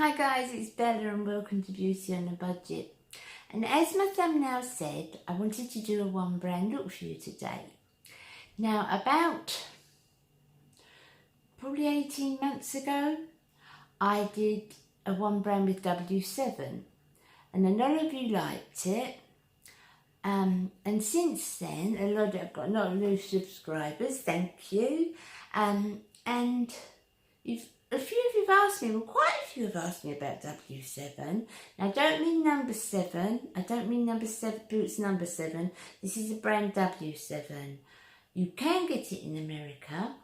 Hi guys, it's Bella and welcome to Beauty on a Budget. And as my thumbnail said, I wanted to do a one brand look for you today. Now about probably 18 months ago, I did a one brand with W7 and a lot of you liked it. And since then, I've got a lot of new subscribers, thank you. And a few of you have asked me, well, quite a few have asked me about W7. Now, I don't mean number 7. I don't mean number 7, Boots number 7. This is a brand W7. You can get it in America.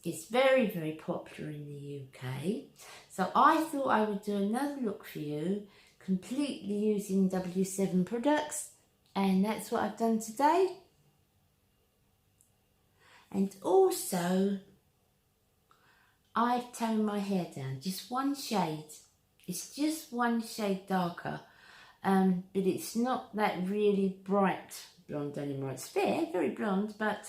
It's very, very popular in the UK. So I thought I would do another look for you, completely using W7 products. And that's what I've done today. And also, I've toned my hair down, just one shade. It's just one shade darker, but it's not that really bright blonde anymore. It's fair, very blonde, but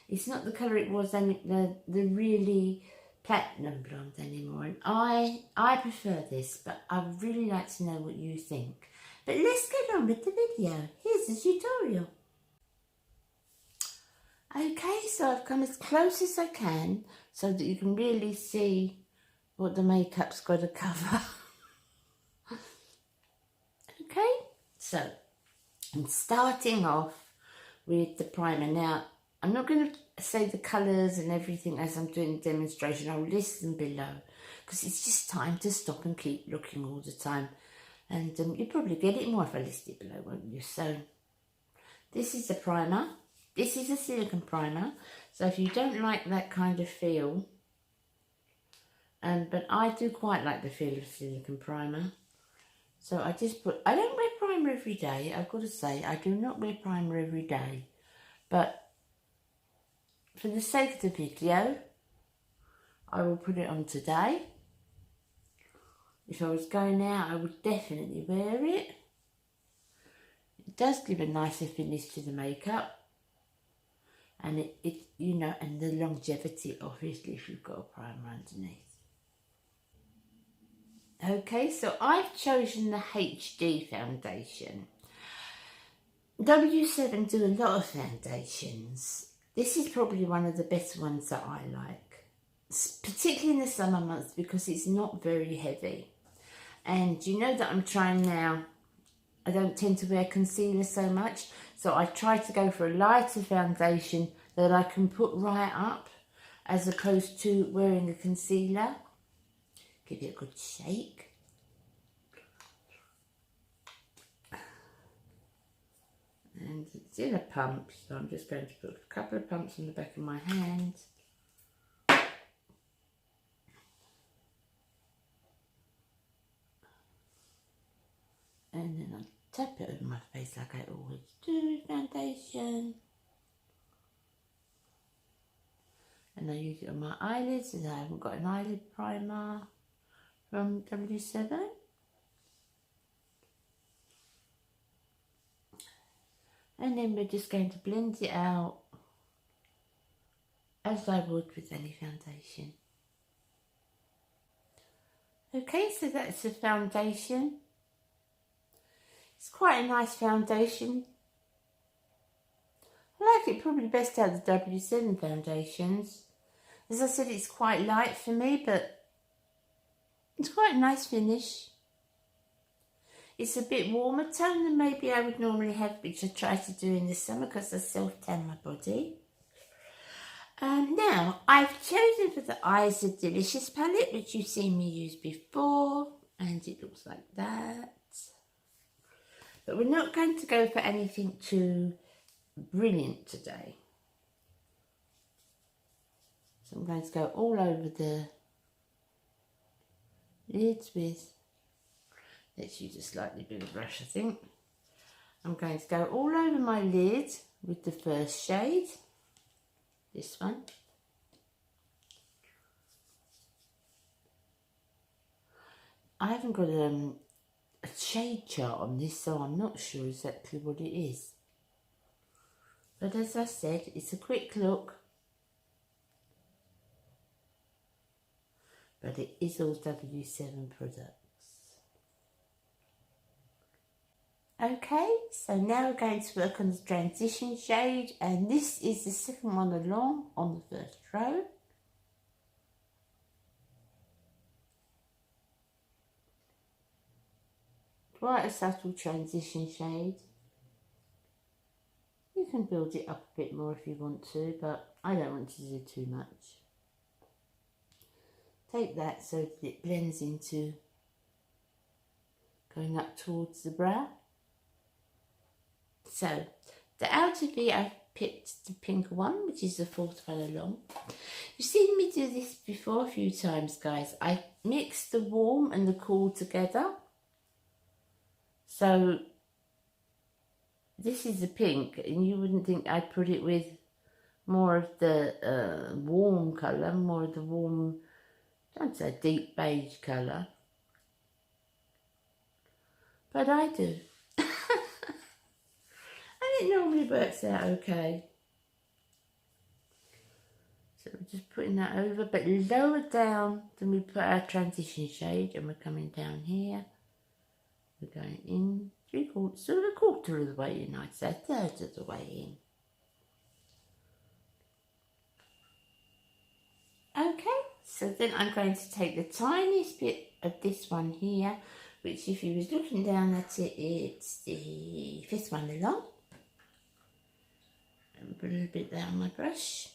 it's not the colour it was, the really platinum blonde anymore. And I prefer this, but I'd really like to know what you think. But let's get on with the video. Here's the tutorial. Okay, so I've come as close as I can so that you can really see what the makeup's got to cover. Okay, so I'm starting off with the primer. Now, I'm not going to say the colours and everything as I'm doing the demonstration. I'll list them below because it's just time to stop and keep looking all the time. And you'll probably get it more if I list it below, won't you? So, this is the primer. This is a silicone primer, so if you don't like that kind of feel, but I do quite like the feel of silicone primer, so I just put, I don't wear primer every day, I've got to say, I do not wear primer every day, but for the sake of the video, I will put it on today. If I was going out, I would definitely wear it. It does give a nicer finish to the makeup. And it you know, and the longevity, obviously, if you've got a primer underneath. Okay, so I've chosen the HD foundation. W7 do a lot of foundations. This is probably one of the better ones that I like, particularly in the summer months because it's not very heavy. And you know that I'm trying now, I don't tend to wear concealer so much, so I try to go for a lighter foundation that I can put right up as opposed to wearing a concealer. Give it a good shake. And it's in a pump, so I'm just going to put a couple of pumps on the back of my hand. And then I'll tap it over my face like I always do with foundation. And I use it on my eyelids as I haven't got an eyelid primer from W7. And then we're just going to blend it out as I would with any foundation. Okay, so that's the foundation. It's quite a nice foundation. I like it probably best out of the W7 foundations. As I said, it's quite light for me, but it's quite a nice finish. It's a bit warmer tone than maybe I would normally have, which I try to do in the summer because I self-tan my body. Now, I've chosen for the Eyes of Delicious palette, which you've seen me use before, and it looks like that. But we're not going to go for anything too brilliant today. So I'm going to go all over the lids with, let's use a slightly bigger brush I think. I'm going to go all over my lid with the first shade, this one. I haven't got a shade chart on this, so I'm not sure exactly what it is. But as I said, it's a quick look. but it is all W7 products. Okay, so now we're going to work on the transition shade, and this is the second one along on the first row. Quite a subtle transition shade. You can build it up a bit more if you want to, but I don't want to do too much. Take that so that it blends into going up towards the brow. So the outer V, I picked the pink one, which is the fourth one along. You've seen me do this before a few times, guys. I mix the warm and the cool together. So this is the pink, and you wouldn't think I'd put it with more of the warm colour, more of the warm, don't say deep beige colour. But I do. It normally works out okay. So we're just putting that over, but lower down than we put our transition shade, and we're coming down here. We're going in sort of a quarter of the way in, I'd say, a third of the way in. Okay, so then I'm going to take the tiniest bit of this one here, which if you was looking down at it, it's the fifth one along. And put a little bit there on my brush.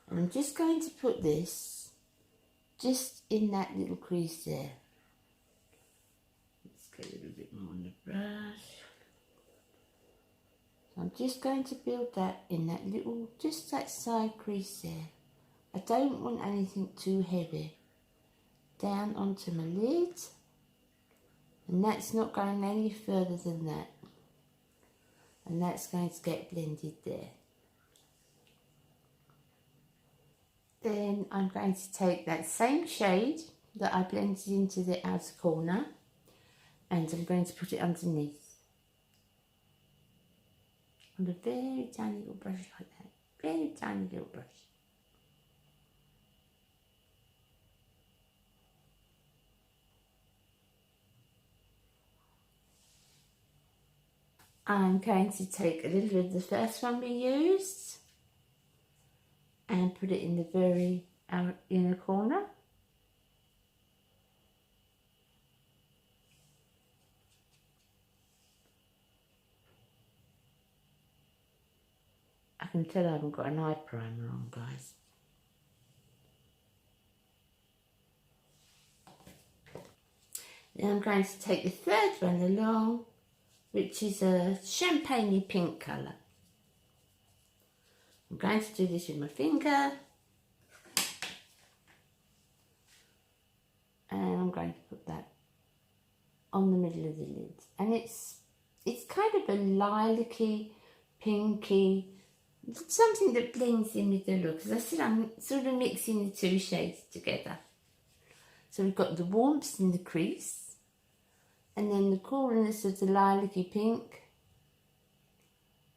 And I'm just going to put this just in that little crease there. Let's get a little bit more on the brush. So I'm just going to build that in that little, just that side crease there. I don't want anything too heavy. Down onto my lid. And that's not going any further than that. And that's going to get blended there. Then I'm going to take that same shade that I blended into the outer corner, and I'm going to put it underneath on a very tiny little brush like that. Very tiny little brush. I'm going to take a little bit of the first one we used and put it in the very inner corner. I can tell I haven't got an eye primer on, guys. Then I'm going to take the third one along, which is a champagne pink colour. I'm going to do this with my finger. And I'm going to put that on the middle of the lid. And it's kind of a lilac-y, pinky, something that blends in with the look. As I said, I'm sort of mixing the two shades together. So we've got the warmth in the crease, and then the coolness of the lilac-y pink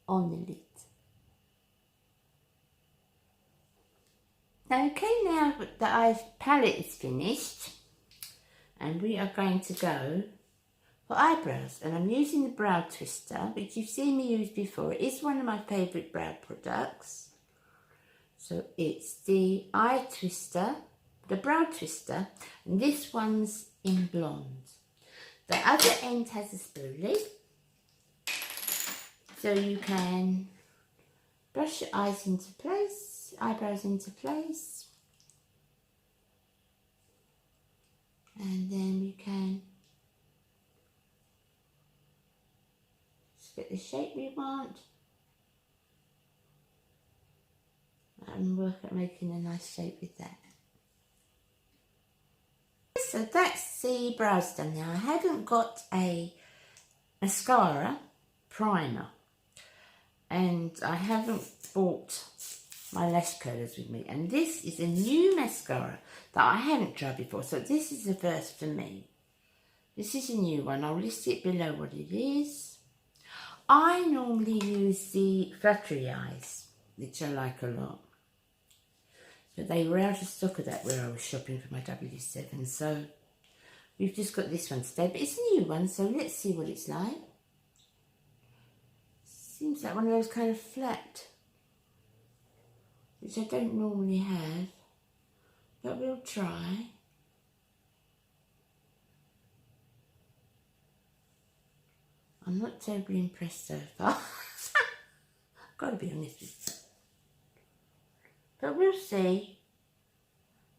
on the lid. Okay, now that our palette is finished, and we are going to go for eyebrows, and I'm using the brow twister, which you've seen me use before. It is one of my favourite brow products. So it's the eye twister, the brow twister, and this one's in blonde. The other end has a spoolie, so you can brush your eyes into place, eyebrows into place, and then you can just get the shape we want and work at making a nice shape with that. So that's the brows done now. I haven't got a mascara primer, and I haven't bought my lash curlers with me, and this is a new mascara that I haven't tried before, so this is the first for me. This is a new one. I'll list it below what it is. I normally use the Fluttery Eyes, which I like a lot. But they were out of stock of that where I was shopping for my W7, so we've just got this one today. But it's a new one, so let's see what it's like. Seems like one of those kind of flat, which I don't normally have, but we'll try. I'm not terribly impressed so far. I've got to be honest with you. But we'll see.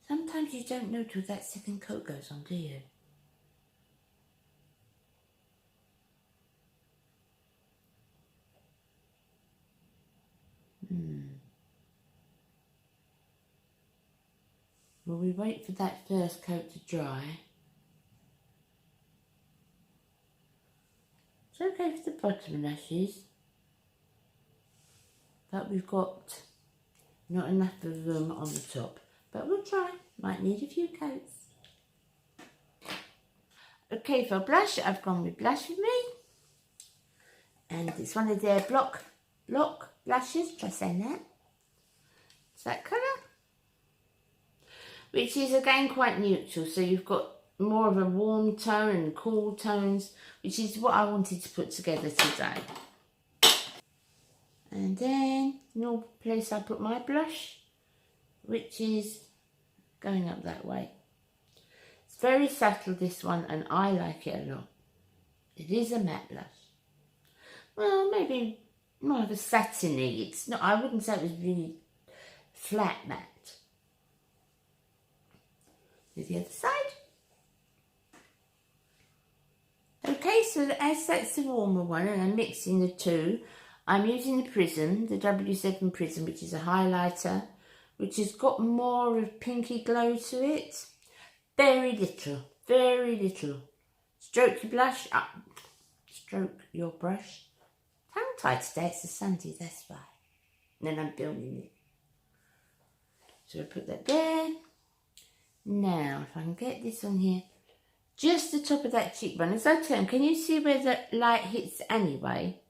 Sometimes you don't know till that second coat goes on, do you? Well, we wait for that first coat to dry. It's okay for the bottom lashes, but we've got not enough of them on the top. But we'll try. Might need a few coats. Okay, for blush, I've gone with Blush With Me. And it's one of their block blushes. Try saying that. It's that colour. Which is again quite neutral. So you've got more of a warm tone and cool tones, which is what I wanted to put together today. And then, normal place I put my blush, which is going up that way. It's very subtle, this one, and I like it a lot. It is a matte blush. Well, maybe more of a satiny. It's not, I wouldn't say it was really flat matte. To the other side. Okay, so as that's the warmer one and I'm mixing the two, I'm using the Prism, the W7 Prism, which is a highlighter, which has got more of pinky glow to it. Very little, very little. Stroke your blush up, stroke your brush. Tongue tied today, it's a Sunday, that's why. And then I'm filming it. So I put that there. Now, if I can get this on here, just the top of that cheekbone. As I turn, can you see where the light hits anyway?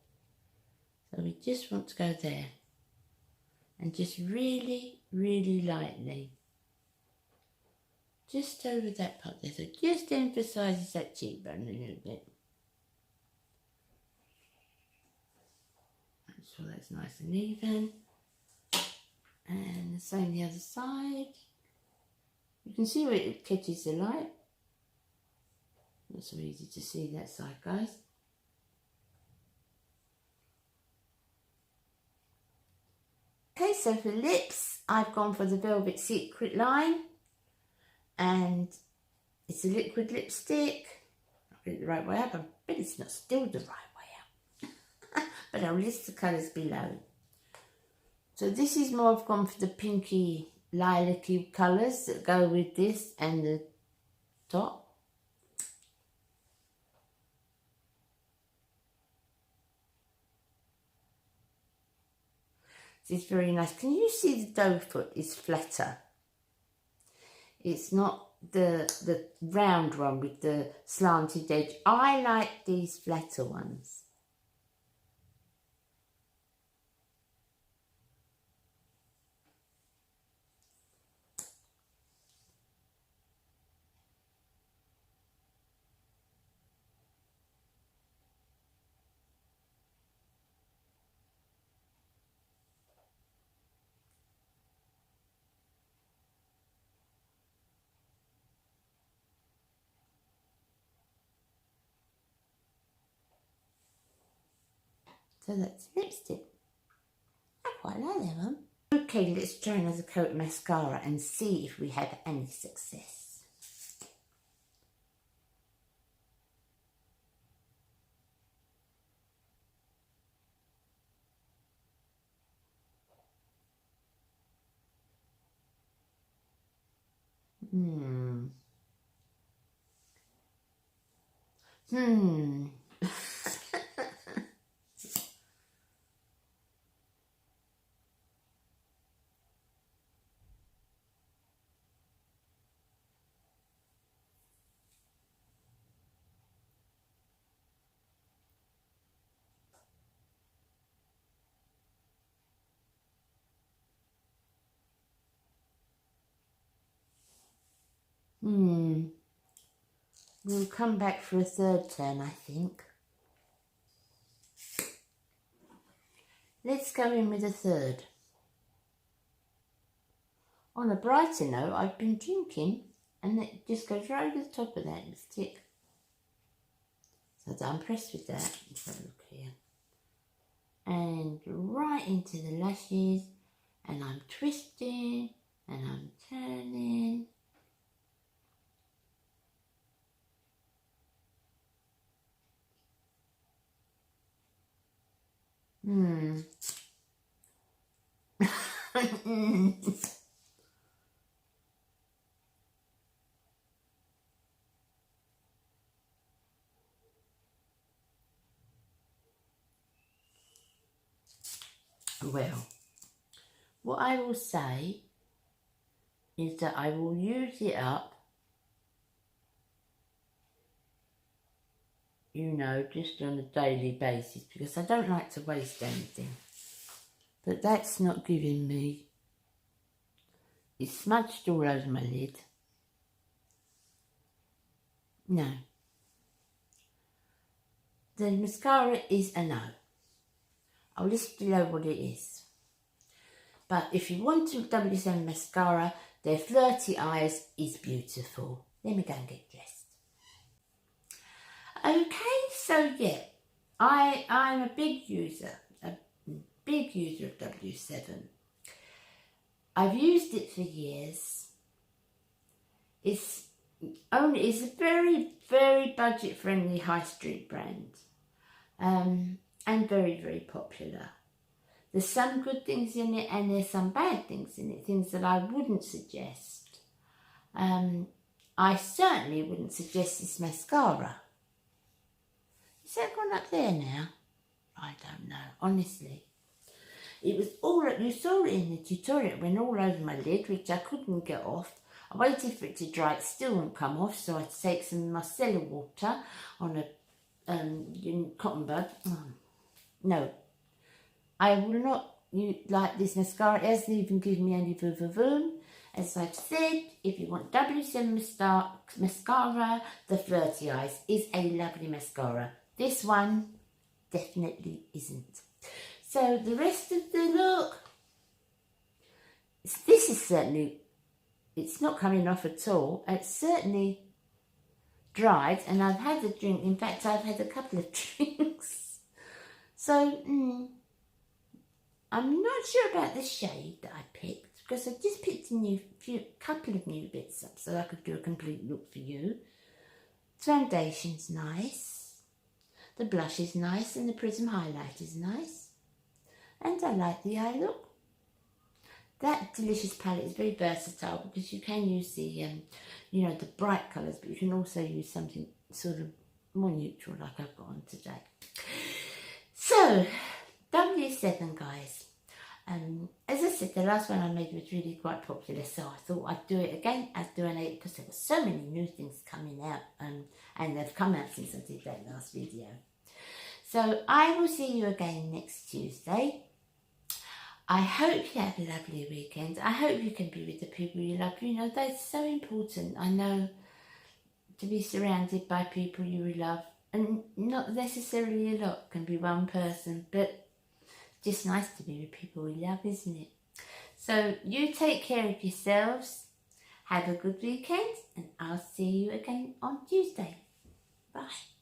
So we just want to go there. And just really, really lightly. Just over that part there. So just emphasises that cheekbone a little bit. Make sure that's nice and even. And the same the other side. You can see where it catches the light. Not so easy to see that side, guys. Okay, so for lips, I've gone for the Velvet Secret line. And it's a liquid lipstick. I'll get it the right way up. I bet it's not still the right way up. But I'll list the colours below. So this is more, I've gone for the pinky lilac-y colours that go with this and the top. This is very nice. Can you see the doe foot is flatter? It's not the round one with the slanted edge. I like these flatter ones. So that's lipstick. I quite like that one. Okay, let's try another coat of mascara and see if we have any success. We'll come back for a third turn, I think. Let's go in with a third. On a brighter note, I've been drinking and it just goes right over the top of that lipstick. So I'm impressed with that. Let's have a look here. And right into the lashes, and I'm twisting and I'm turning. Well, what I will say is that I will use it up, you know, just on a daily basis, because I don't like to waste anything. But that's not giving me, it's smudged all over my lid. No. The mascara is a no. I'll list below what it is. But if you want to W7 mascara, their Flirty Eyes is beautiful. Let me go and get dressed. Okay, so yeah, I'm a big user of W7. I've used it for years. It's a very, very budget-friendly high street brand. And very, very popular. There's some good things in it and there's some bad things in it, things that I wouldn't suggest. I certainly wouldn't suggest this mascara. Is that gone up there now? I don't know, honestly. It was all, you saw it in the tutorial, it went all over my lid, which I couldn't get off. I waited for it to dry, it still wouldn't come off, so I had to take some micellar water on a cotton bud. No, I will not like this mascara. It hasn't even given me any voom. As I've said, if you want W7 mascara, the Flirty Eyes is a lovely mascara. This one definitely isn't. So the rest of the look, this is certainly, it's not coming off at all. It's certainly dried and I've had a drink. In fact, I've had a couple of drinks. So, I'm not sure about the shade that I picked because I just picked a couple of new bits up so I could do a complete look for you. The foundation's nice, the blush is nice and the Prism highlight is nice. And I like the eye look. That Delicious palette is very versatile because you can use the, you know, the bright colours, but you can also use something sort of more neutral like I've got on today. So, W7 guys, as I said, the last one I made was really quite popular, so I thought I'd do it again as doing it because there were so many new things coming out, and they've come out since I did that last video. So I will see you again next Tuesday. I hope you have a lovely weekend. I hope you can be with the people you love. You know, that's so important. I know, to be surrounded by people you love. And not necessarily a lot, can be one person, but just nice to be with people we love, isn't it? So you take care of yourselves, have a good weekend, and I'll see you again on Tuesday. Bye.